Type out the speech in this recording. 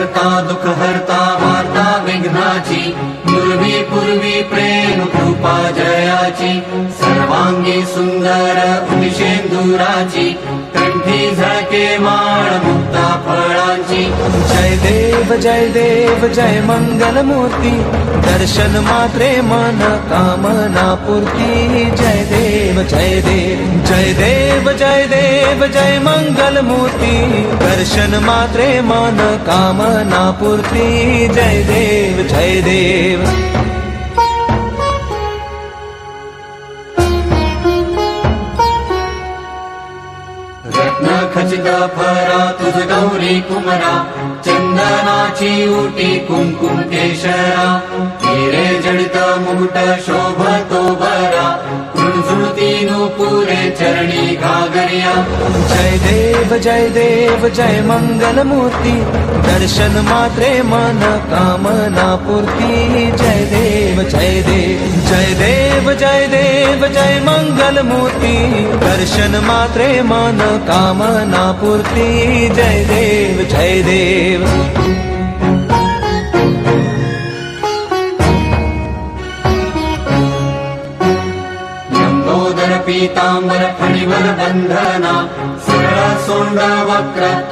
करता दुःख हरता वार्ता विघ्नाची पूर्वी पूर्वी प्रेम कृपा जयाची सर्वांगी सुंदर उदिशेंदुराची कंठी झळके माळ मुक्ता फळांची जय देव जय मंगल मूर्ती दर्शन मात्रे मन कामना पूर्ती जय देव जय देव जय देव जय देव जय मंगल मूर्ती दर्शन मात्रे मन कामना पूर्ती जय देव जय देव रत्न खचित फरा तुझ गौरी कुमरा चंदनाची उटी कुंकुम केशरा हिरे जडित मुकुट शोभतो बरा कृणझुळती नुपुरे चरणी घागरिया जय देव जय मंगल मूर्ती दर्शन मात्रे मन कामना पूर्ती जय देव जय देव जय देव जय देव जय मंगल मूर्ती दर्शन मात्रे मन कामना पूर्ती जय देव जय देव लंबोदर पीतांबर फणीवर बंधना सरळ सोंड वक्र